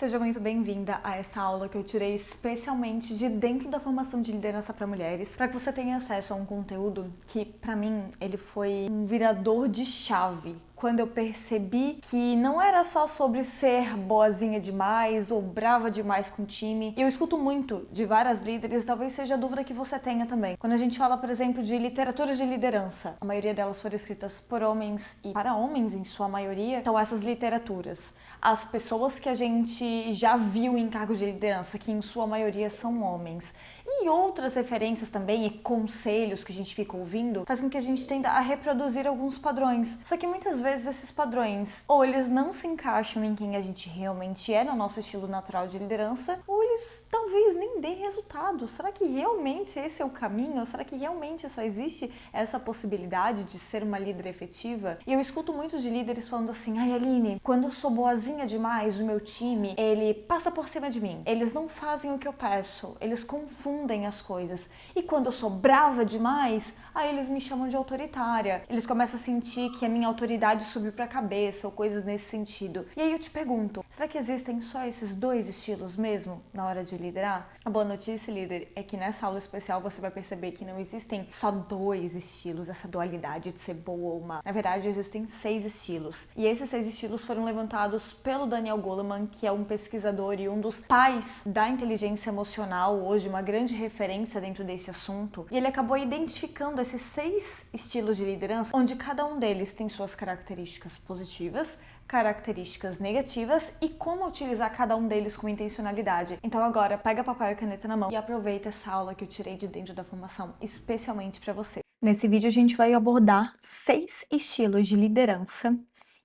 Seja muito bem-vinda a essa aula que eu tirei especialmente de dentro da formação de liderança para mulheres, para que você tenha acesso a um conteúdo que, para mim, ele foi um virador de chave. Quando eu percebi que não era só sobre ser boazinha demais ou brava demais com o time. Eu escuto muito de várias líderes, talvez seja a dúvida que você tenha também. Quando a gente fala, por exemplo, de literaturas de liderança, a maioria delas foram escritas por homens e para homens em sua maioria. Então essas literaturas, as pessoas que a gente já viu em cargos de liderança, que em sua maioria são homens, e outras referências também e conselhos que a gente fica ouvindo, faz com que a gente tenda a reproduzir alguns padrões. Só que muitas vezes esses padrões, ou eles não se encaixam em quem a gente realmente é, no nosso estilo natural de liderança, ou eles talvez nem dêem resultado. Será que realmente esse é o caminho? Ou será que realmente só existe essa possibilidade de ser uma líder efetiva? E eu escuto muitos de líderes falando assim: ai, Aline, quando eu sou boazinha demais, o meu time, ele passa por cima de mim. Eles não fazem o que eu peço, eles confundem as coisas. E quando eu sou brava demais, aí eles me chamam de autoritária. Eles começam a sentir que a minha autoridade subiu pra cabeça ou coisas nesse sentido. E aí eu te pergunto, será que existem só esses dois estilos mesmo na hora de liderar? A boa notícia, líder, é que nessa aula especial você vai perceber que não existem só dois estilos, essa dualidade de ser boa ou má. Na verdade, existem 6 estilos. E esses 6 estilos foram levantados pelo Daniel Goleman, que é um pesquisador e um dos pais da inteligência emocional, hoje uma grande referência dentro desse assunto. E ele acabou identificando esses 6 estilos de liderança, onde cada um deles tem suas características positivas, características negativas e como utilizar cada um deles com intencionalidade. Então agora, pega papel e caneta na mão e aproveita essa aula que eu tirei de dentro da formação, especialmente para você. Nesse vídeo a gente vai abordar 6 estilos de liderança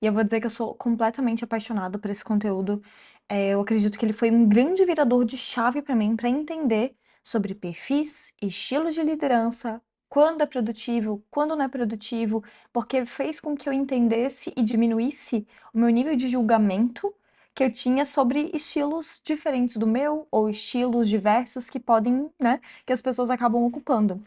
e eu vou dizer que eu sou completamente apaixonada por esse conteúdo. Eu acredito que ele foi um grande virador de chave para mim para entender sobre perfis, estilos de liderança, quando é produtivo, quando não é produtivo, porque fez com que eu entendesse e diminuísse o meu nível de julgamento que eu tinha sobre estilos diferentes do meu ou estilos diversos que podem, né, que as pessoas acabam ocupando.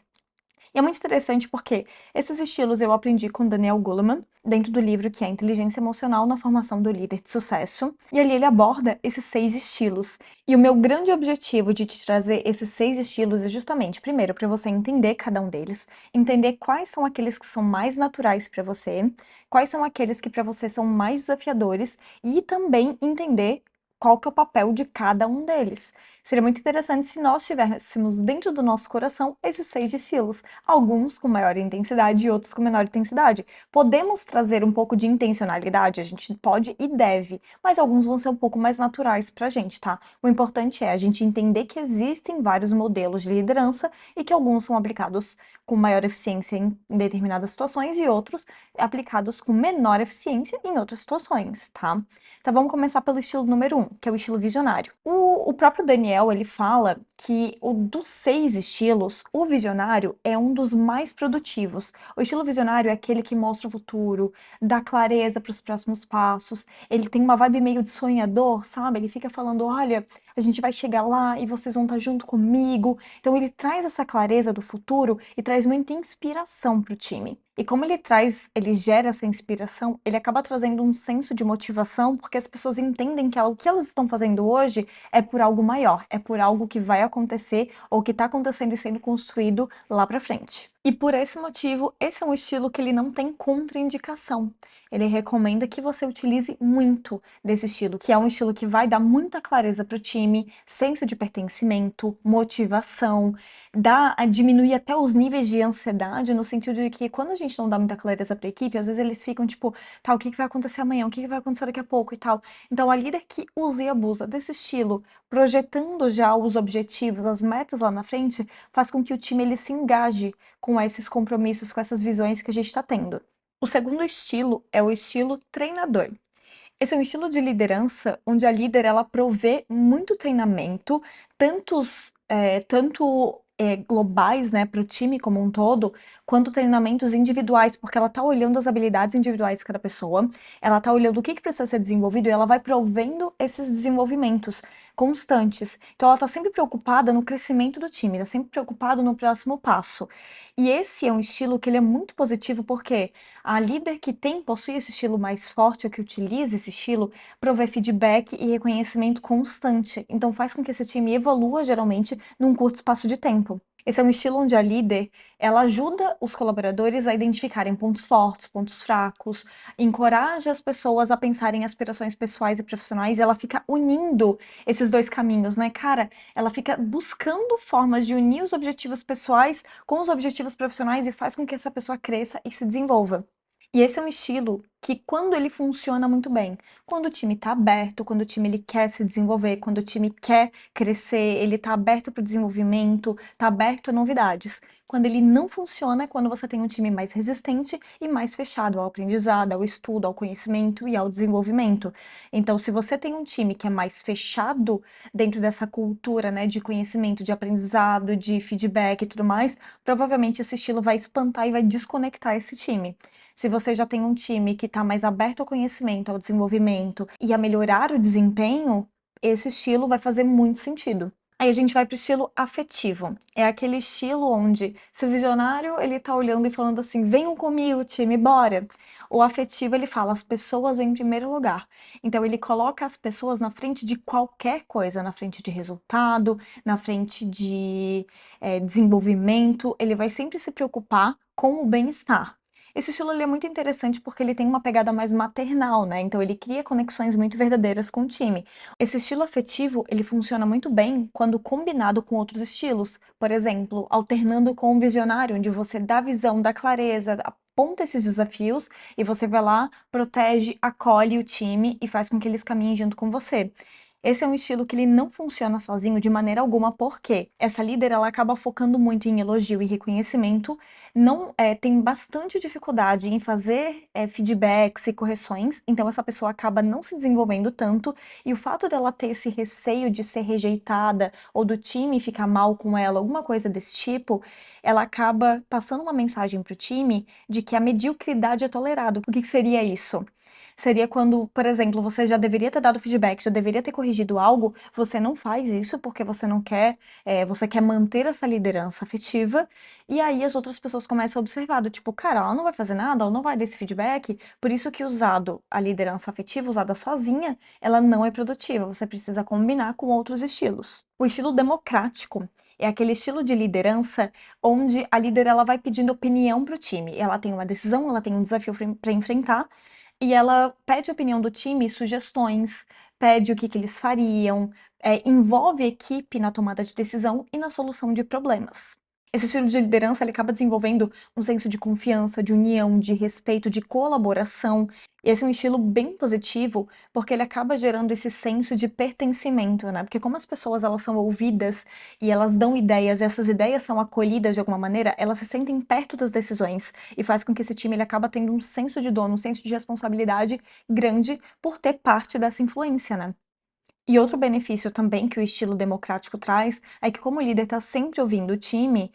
E é muito interessante porque esses estilos eu aprendi com Daniel Goleman, dentro do livro que é Inteligência Emocional na Formação do Líder de Sucesso, e ali ele aborda esses 6 estilos. E o meu grande objetivo de te trazer esses 6 estilos é justamente, primeiro, para você entender cada um deles, entender quais são aqueles que são mais naturais para você, quais são aqueles que para você são mais desafiadores, e também entender qual que é o papel de cada um deles. Seria muito interessante se nós tivéssemos dentro do nosso coração esses 6 estilos, alguns com maior intensidade e outros com menor intensidade. Podemos trazer um pouco de intencionalidade, a gente pode e deve, mas alguns vão ser um pouco mais naturais pra gente, tá? O importante é a gente entender que existem vários modelos de liderança e que alguns são aplicados com maior eficiência em determinadas situações e outros aplicados com menor eficiência em outras situações, tá? Então vamos começar pelo estilo número 1, que é o estilo visionário. O próprio Daniel, ele fala que dos 6 estilos, o visionário é um dos mais produtivos. O estilo visionário é aquele que mostra o futuro, dá clareza para os próximos passos, ele tem uma vibe meio de sonhador, sabe? Ele fica falando, olha, a gente vai chegar lá e vocês vão estar junto comigo. Então ele traz essa clareza do futuro e traz muita inspiração para o time. E como ele gera essa inspiração, ele acaba trazendo um senso de motivação, porque as pessoas entendem que o que elas estão fazendo hoje é por algo maior, é por algo que vai acontecer ou que está acontecendo e sendo construído lá para frente. E por esse motivo, esse é um estilo que ele não tem contraindicação. Ele recomenda que você utilize muito desse estilo, que é um estilo que vai dar muita clareza para o time, senso de pertencimento, motivação, diminuir até os níveis de ansiedade, no sentido de que quando a gente não dá muita clareza para a equipe, às vezes eles ficam tipo, tá, o que vai acontecer amanhã, o que vai acontecer daqui a pouco e tal. Então a líder que usa e abusa desse estilo, projetando já os objetivos, as metas lá na frente, faz com que o time ele se engaje com esses compromissos, com essas visões que a gente está tendo. O segundo estilo é o estilo treinador. Esse é um estilo de liderança onde a líder ela provê muito treinamento, tanto globais, né, para o time como um todo, quanto treinamentos individuais, porque ela está olhando as habilidades individuais de cada pessoa, ela está olhando o que precisa ser desenvolvido e ela vai provendo esses desenvolvimentos, constantes. Então ela tá sempre preocupada no crescimento do time, tá sempre preocupada no próximo passo. E esse é um estilo que ele é muito positivo porque a líder que possui esse estilo mais forte, ou que utiliza esse estilo, provê feedback e reconhecimento constante. Então faz com que esse time evolua geralmente num curto espaço de tempo. Esse é um estilo onde a líder, ela ajuda os colaboradores a identificarem pontos fortes, pontos fracos, encoraja as pessoas a pensarem em aspirações pessoais e profissionais, e ela fica unindo esses dois caminhos, né, cara? Ela fica buscando formas de unir os objetivos pessoais com os objetivos profissionais e faz com que essa pessoa cresça e se desenvolva. E esse é um estilo que, quando ele funciona muito bem, quando o time está aberto, quando o time ele quer se desenvolver, quando o time quer crescer, ele está aberto para o desenvolvimento, está aberto a novidades. Quando ele não funciona, é quando você tem um time mais resistente e mais fechado ao aprendizado, ao estudo, ao conhecimento e ao desenvolvimento. Então, se você tem um time que é mais fechado dentro dessa cultura, né, de conhecimento, de aprendizado, de feedback e tudo mais, provavelmente esse estilo vai espantar e vai desconectar esse time. Se você já tem um time que está mais aberto ao conhecimento, ao desenvolvimento e a melhorar o desempenho, esse estilo vai fazer muito sentido. Aí a gente vai para o estilo afetivo. É aquele estilo onde, se o visionário ele tá olhando e falando assim, venham comigo, time, bora. O afetivo ele fala, as pessoas vêm em primeiro lugar. Então ele coloca as pessoas na frente de qualquer coisa, na frente de resultado, na frente de desenvolvimento. Ele vai sempre se preocupar com o bem-estar. Esse estilo ele é muito interessante porque ele tem uma pegada mais maternal, né? Então ele cria conexões muito verdadeiras com o time. Esse estilo afetivo, ele funciona muito bem quando combinado com outros estilos. Por exemplo, alternando com um visionário, onde você dá visão, dá clareza, aponta esses desafios e você vai lá, protege, acolhe o time e faz com que eles caminhem junto com você. Esse é um estilo que ele não funciona sozinho de maneira alguma, porque essa líder ela acaba focando muito em elogio e reconhecimento, não tem bastante dificuldade em fazer feedbacks e correções, então essa pessoa acaba não se desenvolvendo tanto, e o fato dela ter esse receio de ser rejeitada ou do time ficar mal com ela, alguma coisa desse tipo, ela acaba passando uma mensagem para o time de que a mediocridade é tolerada. O que que seria isso? Seria quando, por exemplo, você já deveria ter dado feedback, já deveria ter corrigido algo, você não faz isso porque você não quer, você quer manter essa liderança afetiva, e aí as outras pessoas começam a observar, do tipo, cara, ela não vai fazer nada, ela não vai dar esse feedback, por isso que a liderança afetiva, usada sozinha, ela não é produtiva, você precisa combinar com outros estilos. O estilo democrático é aquele estilo de liderança onde a líder ela vai pedindo opinião para o time. Ela tem uma decisão, ela tem um desafio para enfrentar, e ela pede a opinião do time, sugestões, pede o que que eles fariam, envolve a equipe na tomada de decisão e na solução de problemas. Esse estilo de liderança ele acaba desenvolvendo um senso de confiança, de união, de respeito, de colaboração. E esse é um estilo bem positivo, porque ele acaba gerando esse senso de pertencimento, né? Porque como as pessoas elas são ouvidas e elas dão ideias, e essas ideias são acolhidas de alguma maneira, elas se sentem perto das decisões e faz com que esse time ele acaba tendo um senso de dono, um senso de responsabilidade grande por ter parte dessa influência, né? E outro benefício também que o estilo democrático traz é que como o líder está sempre ouvindo o time,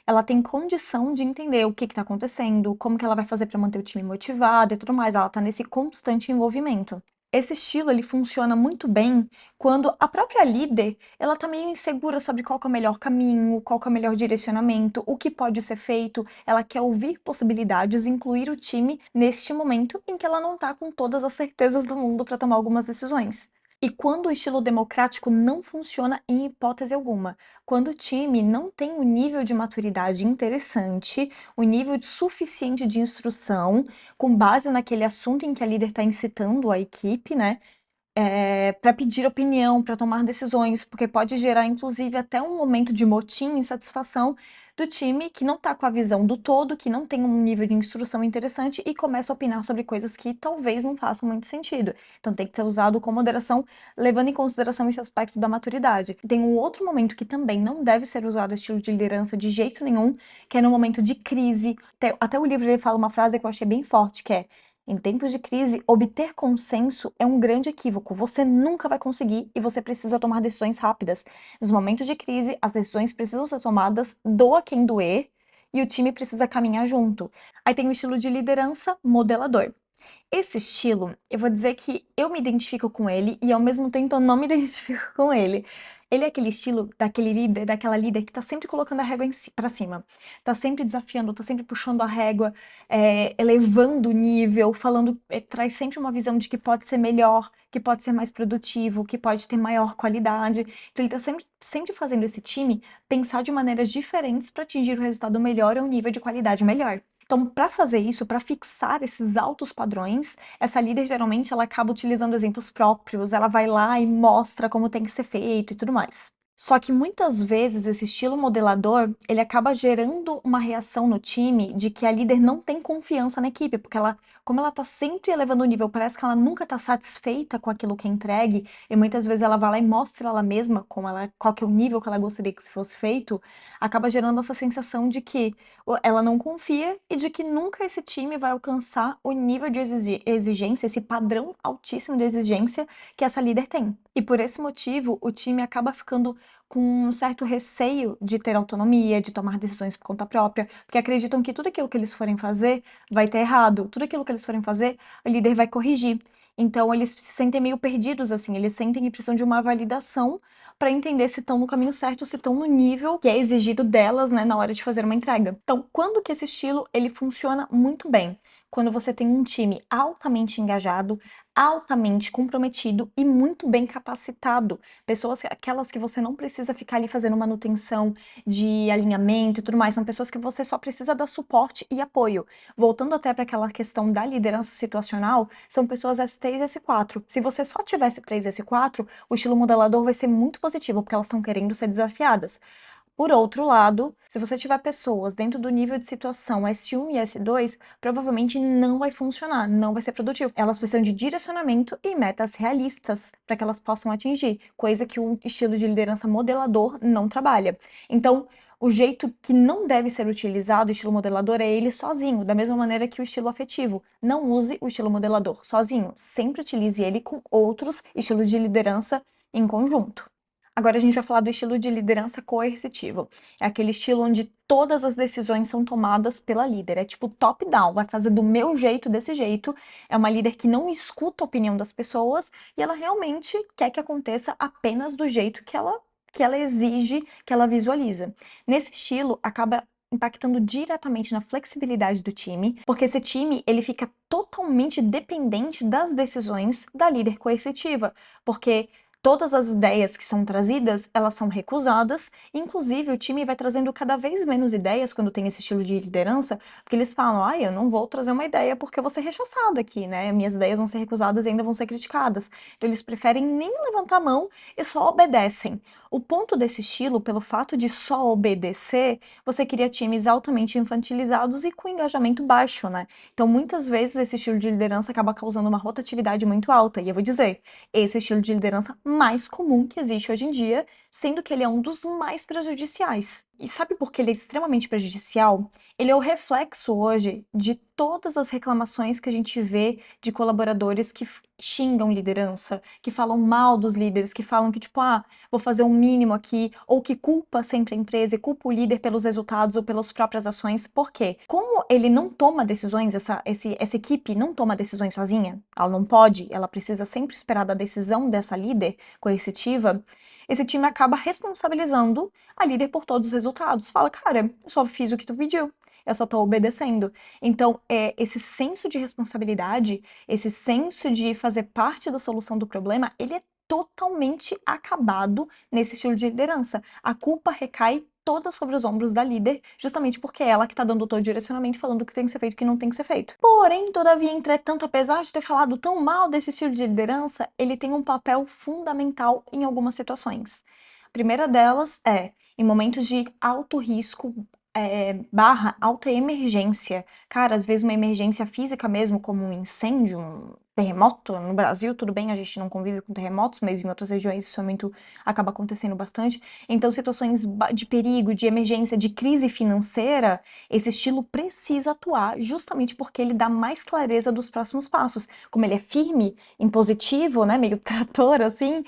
ela tem condição de entender o que está acontecendo, como que ela vai fazer para manter o time motivado e tudo mais. Ela está nesse constante envolvimento. Esse estilo ele funciona muito bem quando a própria líder ela tá meio insegura sobre qual que é o melhor caminho, qual que é o melhor direcionamento, o que pode ser feito. Ela quer ouvir possibilidades, incluir o time neste momento em que ela não tá com todas as certezas do mundo para tomar algumas decisões. E quando o estilo democrático não funciona em hipótese alguma, quando o time não tem o nível de maturidade interessante, o nível suficiente de instrução, com base naquele assunto em que a líder está incitando a equipe, né? Para pedir opinião, para tomar decisões, porque pode gerar, inclusive, até um momento de motim e insatisfação do time que não está com a visão do todo, que não tem um nível de instrução interessante e começa a opinar sobre coisas que talvez não façam muito sentido. Então tem que ser usado com moderação, levando em consideração esse aspecto da maturidade. Tem um outro momento que também não deve ser usado estilo de liderança de jeito nenhum, que é no momento de crise. Até o livro ele fala uma frase que eu achei bem forte, que é: em tempos de crise, obter consenso é um grande equívoco. Você nunca vai conseguir e você precisa tomar decisões rápidas. Nos momentos de crise, as decisões precisam ser tomadas, doa quem doer, e o time precisa caminhar junto. Aí tem o estilo de liderança modelador. Esse estilo, eu vou dizer que eu me identifico com ele e ao mesmo tempo eu não me identifico com ele. Ele é aquele estilo daquele líder, daquela líder que tá sempre colocando a régua pra cima. Tá sempre desafiando, tá sempre puxando a régua, elevando o nível, falando, traz sempre uma visão de que pode ser melhor, que pode ser mais produtivo, que pode ter maior qualidade. Então ele tá sempre fazendo esse time pensar de maneiras diferentes para atingir o resultado melhor ou um nível de qualidade melhor. Então, para fazer isso, para fixar esses altos padrões, essa líder geralmente ela acaba utilizando exemplos próprios, ela vai lá e mostra como tem que ser feito e tudo mais. Só que muitas vezes esse estilo modelador, ele acaba gerando uma reação no time de que a líder não tem confiança na equipe, porque ela, como ela tá sempre elevando o nível, parece que ela nunca tá satisfeita com aquilo que é entregue, e muitas vezes ela vai lá e mostra ela mesma como ela, qual que é o nível que ela gostaria que fosse feito, acaba gerando essa sensação de que ela não confia e de que nunca esse time vai alcançar o nível de exigência, esse padrão altíssimo de exigência que essa líder tem. E por esse motivo, o time acaba ficando com um certo receio de ter autonomia, de tomar decisões por conta própria, porque acreditam que tudo aquilo que eles forem fazer vai ter errado, tudo aquilo que eles forem fazer, o líder vai corrigir. Então eles se sentem meio perdidos, assim, eles sentem que precisam de uma validação para entender se estão no caminho certo, se estão no nível que é exigido delas, né, na hora de fazer uma entrega. Então, quando que esse estilo ele funciona muito bem? Quando você tem um time altamente engajado, altamente comprometido e muito bem capacitado. Pessoas, aquelas que você não precisa ficar ali fazendo manutenção de alinhamento e tudo mais, são pessoas que você só precisa dar suporte e apoio. Voltando até para aquela questão da liderança situacional, são pessoas S3 e S4. Se você só tivesse 3 e S4, o estilo modelador vai ser muito positivo, porque elas estão querendo ser desafiadas. Por outro lado, se você tiver pessoas dentro do nível de situação S1 e S2, provavelmente não vai funcionar, não vai ser produtivo. Elas precisam de direcionamento e metas realistas para que elas possam atingir, coisa que o estilo de liderança modelador não trabalha. Então, o jeito que não deve ser utilizado o estilo modelador é ele sozinho, da mesma maneira que o estilo afetivo. Não use o estilo modelador sozinho, sempre utilize ele com outros estilos de liderança em conjunto. Agora a gente vai falar do estilo de liderança coercitivo. É aquele estilo onde todas as decisões são tomadas pela líder. É tipo top-down, vai fazer do meu jeito, desse jeito. É uma líder que não escuta a opinião das pessoas e ela realmente quer que aconteça apenas do jeito que ela exige, que ela visualiza. Nesse estilo, acaba impactando diretamente na flexibilidade do time, porque esse time ele fica totalmente dependente das decisões da líder coercitiva, porque todas as ideias que são trazidas, elas são recusadas, inclusive o time vai trazendo cada vez menos ideias quando tem esse estilo de liderança, porque eles falam, eu não vou trazer uma ideia porque eu vou ser rechaçado aqui, né? Minhas ideias vão ser recusadas e ainda vão ser criticadas. Então eles preferem nem levantar a mão e só obedecem. O ponto desse estilo, pelo fato de só obedecer, você cria times altamente infantilizados e com engajamento baixo, né? Então muitas vezes esse estilo de liderança acaba causando uma rotatividade muito alta, e eu vou dizer, esse é o estilo de liderança mais comum que existe hoje em dia, sendo que ele é um dos mais prejudiciais. E sabe por que ele é extremamente prejudicial? Ele é o reflexo hoje de todas as reclamações que a gente vê de colaboradores que xingam liderança, que falam mal dos líderes, que falam que, tipo, vou fazer um mínimo aqui, ou que culpa sempre a empresa e culpa o líder pelos resultados ou pelas próprias ações. Por quê? Como ele não toma decisões, essa equipe não toma decisões sozinha, ela não pode, ela precisa sempre esperar da decisão dessa líder coercitiva, esse time acaba responsabilizando a líder por todos os resultados. Fala, cara, eu só fiz o que tu pediu, eu só tô obedecendo. Então, esse senso de responsabilidade, esse senso de fazer parte da solução do problema, ele é totalmente acabado nesse estilo de liderança. A culpa recai toda sobre os ombros da líder, justamente porque é ela que tá dando todo o direcionamento, falando o que tem que ser feito e o que não tem que ser feito. Porém, todavia, entretanto, apesar de ter falado tão mal desse estilo de liderança, ele tem um papel fundamental em algumas situações. A primeira delas é em momentos de alto risco, barra alta emergência. Cara, às vezes uma emergência física mesmo, como um incêndio, um terremoto. No Brasil, tudo bem, a gente não convive com terremotos, mas em outras regiões isso é muito, acaba acontecendo bastante. Então, situações de perigo, de emergência, de crise financeira, esse estilo precisa atuar justamente porque ele dá mais clareza dos próximos passos. Como ele é firme, impositivo, né, meio trator assim,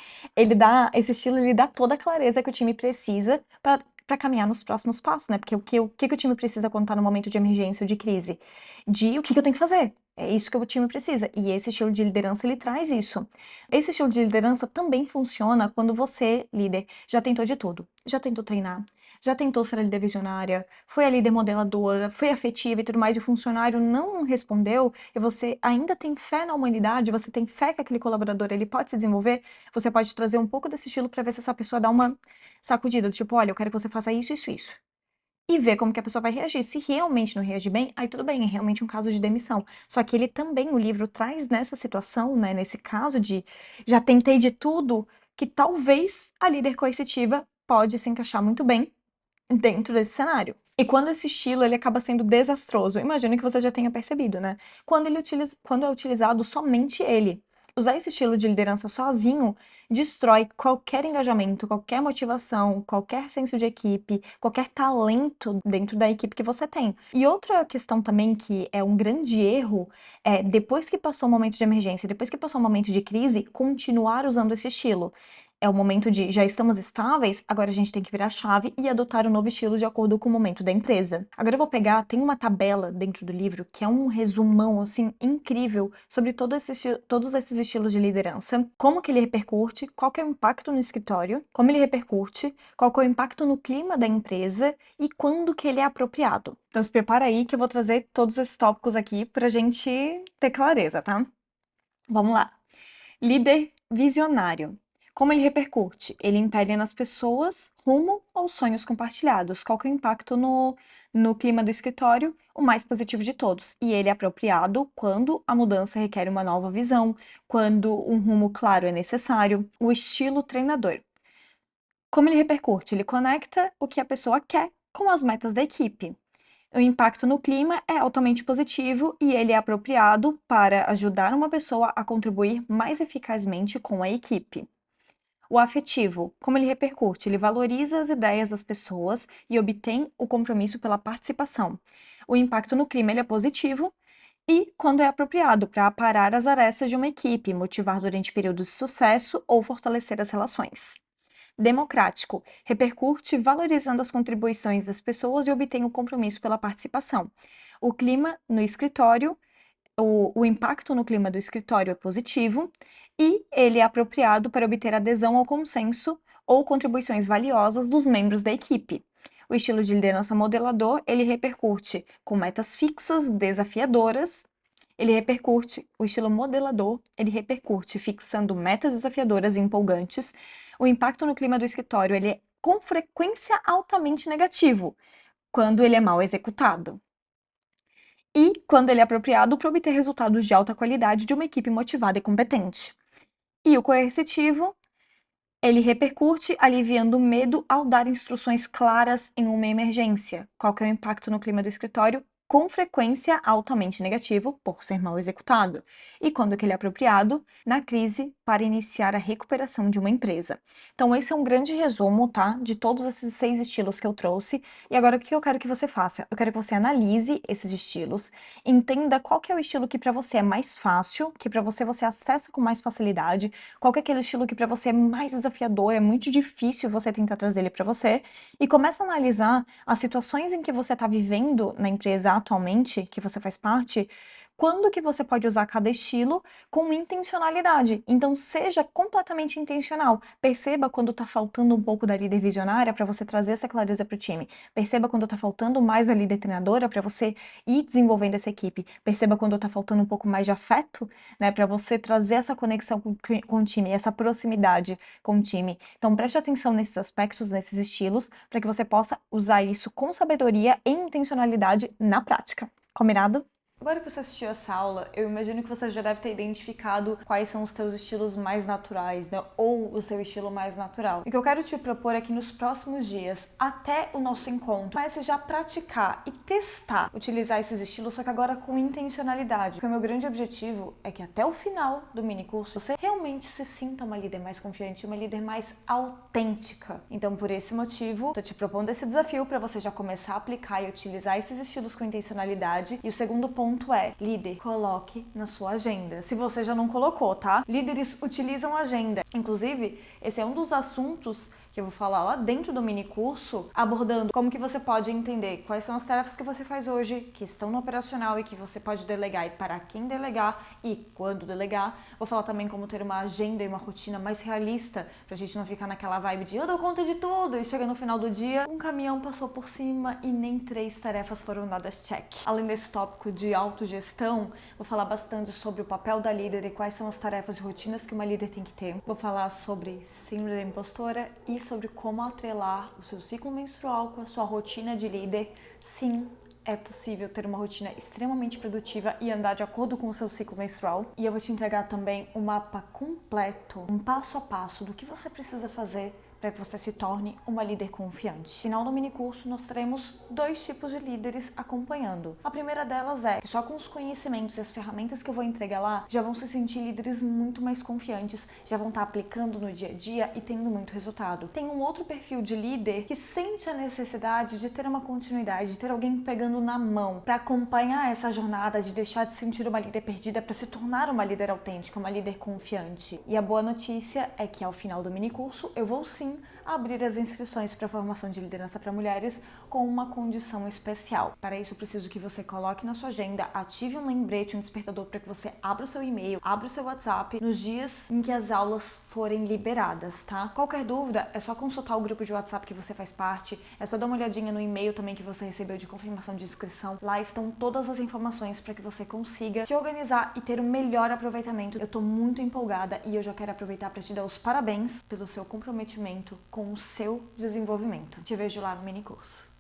esse estilo ele dá toda a clareza que o time precisa para caminhar nos próximos passos, né? Porque o que o time precisa quando tá no momento de emergência ou de crise? De o que eu tenho que fazer? É isso que o time precisa. E esse estilo de liderança, ele traz isso. Esse estilo de liderança também funciona quando você, líder, já tentou de tudo. Já tentou treinar, já tentou ser a líder visionária, foi a líder modeladora, foi afetiva e tudo mais, e o funcionário não respondeu, e você ainda tem fé na humanidade, você tem fé que aquele colaborador ele pode se desenvolver, você pode trazer um pouco desse estilo para ver se essa pessoa dá uma sacudida, do tipo, olha, eu quero que você faça isso, isso, isso. E ver como que a pessoa vai reagir. Se realmente não reagir bem, aí tudo bem, é realmente um caso de demissão. Só que ele também, o livro traz nessa situação, né, nesse caso de já tentei de tudo, que talvez a líder coercitiva pode se encaixar muito bem dentro desse cenário. E quando esse estilo ele acaba sendo desastroso, imagino que você já tenha percebido, né? Quando é utilizado somente ele. Usar esse estilo de liderança sozinho destrói qualquer engajamento, qualquer motivação, qualquer senso de equipe, qualquer talento dentro da equipe que você tem. E outra questão também que é um grande erro é, depois que passou o momento de emergência, depois que passou o momento de crise, continuar usando esse estilo. É o momento de já estamos estáveis, agora a gente tem que virar a chave e adotar um novo estilo de acordo com o momento da empresa. Agora eu vou pegar, tem uma tabela dentro do livro que é um resumão assim incrível sobre todos esses estilos de liderança, como que ele repercute, qual que é o impacto no escritório, como ele repercute, qual que é o impacto no clima da empresa e quando que ele é apropriado. Então se prepara aí que eu vou trazer todos esses tópicos aqui pra gente ter clareza, tá? Vamos lá. Líder visionário. Como ele repercute? Ele impele nas pessoas rumo aos sonhos compartilhados. Qual que é o impacto no clima do escritório? O mais positivo de todos. E ele é apropriado quando a mudança requer uma nova visão, quando um rumo claro é necessário. O estilo treinador. Como ele repercute? Ele conecta o que a pessoa quer com as metas da equipe. O impacto no clima é altamente positivo e ele é apropriado para ajudar uma pessoa a contribuir mais eficazmente com a equipe. O afetivo, como ele repercute? Ele valoriza as ideias das pessoas e obtém o compromisso pela participação. O impacto no clima ele é positivo e, quando é apropriado, para aparar as arestas de uma equipe, motivar durante períodos de sucesso ou fortalecer as relações. Democrático, repercute valorizando as contribuições das pessoas e obtém o compromisso pela participação. O clima no escritório, o impacto no clima do escritório é positivo e ele é apropriado para obter adesão ao consenso ou contribuições valiosas dos membros da equipe. O estilo de liderança modelador, ele repercute com metas fixas, desafiadoras. Ele repercute, o estilo modelador, ele repercute fixando metas desafiadoras e empolgantes. O impacto no clima do escritório, ele é com frequência altamente negativo, quando ele é mal executado. E quando ele é apropriado para obter resultados de alta qualidade de uma equipe motivada e competente. E o coercitivo, ele repercute aliviando o medo ao dar instruções claras em uma emergência. Qual que é o impacto no clima do escritório? Com frequência altamente negativo, por ser mal executado. E quando que ele é apropriado? Na crise, para iniciar a recuperação de uma empresa. Então, esse é um grande resumo, tá? De todos esses 6 estilos que eu trouxe. E agora, o que eu quero que você faça? Eu quero que você analise esses estilos, entenda qual que é o estilo que para você é mais fácil, que para você acessa com mais facilidade, qual que é aquele estilo que para você é mais desafiador, é muito difícil você tentar trazer ele para você, e começa a analisar as situações em que você está vivendo na empresa atualmente, que você faz parte, quando que você pode usar cada estilo com intencionalidade. Então, seja completamente intencional. Perceba quando está faltando um pouco da líder visionária para você trazer essa clareza para o time. Perceba quando está faltando mais da líder treinadora para você ir desenvolvendo essa equipe. Perceba quando está faltando um pouco mais de afeto, né, para você trazer essa conexão com o time, essa proximidade com o time. Então, preste atenção nesses aspectos, nesses estilos, para que você possa usar isso com sabedoria e intencionalidade na prática. Combinado? Agora que você assistiu essa aula, eu imagino que você já deve ter identificado quais são os teus estilos mais naturais, né? Ou o seu estilo mais natural. E o que eu quero te propor aqui nos próximos dias, até o nosso encontro, comece já a praticar e testar utilizar esses estilos, só que agora com intencionalidade. Porque o meu grande objetivo é que até o final do mini curso você realmente se sinta uma líder mais confiante, uma líder mais autêntica. Então, por esse motivo, tô te propondo esse desafio para você já começar a aplicar e utilizar esses estilos com intencionalidade. E o segundo ponto é, líder, coloque na sua agenda. Se você já não colocou, tá? Líderes utilizam agenda. Inclusive, esse é um dos assuntos que eu vou falar lá dentro do mini curso, abordando como que você pode entender quais são as tarefas que você faz hoje, que estão no operacional e que você pode delegar e para quem delegar e quando delegar. Vou falar também como ter uma agenda e uma rotina mais realista, pra gente não ficar naquela vibe de eu dou conta de tudo e chega no final do dia, um caminhão passou por cima e nem 3 tarefas foram dadas check. Além desse tópico de autogestão, vou falar bastante sobre o papel da líder e quais são as tarefas e rotinas que uma líder tem que ter. Vou falar sobre síndrome da impostora e sobre como atrelar o seu ciclo menstrual com a sua rotina de líder. Sim, é possível ter uma rotina extremamente produtiva e andar de acordo com o seu ciclo menstrual. E eu vou te entregar também um mapa completo, um passo a passo do que você precisa fazer para que você se torne uma líder confiante. No final do mini curso, nós teremos 2 tipos de líderes acompanhando. A primeira delas é que só com os conhecimentos e as ferramentas que eu vou entregar lá, já vão se sentir líderes muito mais confiantes, já vão estar aplicando no dia a dia e tendo muito resultado. Tem um outro perfil de líder que sente a necessidade de ter uma continuidade, de ter alguém pegando na mão para acompanhar essa jornada, de deixar de sentir uma líder perdida para se tornar uma líder autêntica, uma líder confiante. E a boa notícia é que ao final do mini curso, eu vou sim abrir as inscrições para a formação de liderança para mulheres com uma condição especial. Para isso, eu preciso que você coloque na sua agenda, ative um lembrete, um despertador para que você abra o seu e-mail, abra o seu WhatsApp nos dias em que as aulas forem liberadas, tá? Qualquer dúvida, é só consultar o grupo de WhatsApp que você faz parte, é só dar uma olhadinha no e-mail também que você recebeu de confirmação de inscrição. Lá estão todas as informações para que você consiga se organizar e ter o melhor aproveitamento. Eu tô muito empolgada e eu já quero aproveitar para te dar os parabéns pelo seu comprometimento com o seu desenvolvimento. Te vejo lá no mini curso.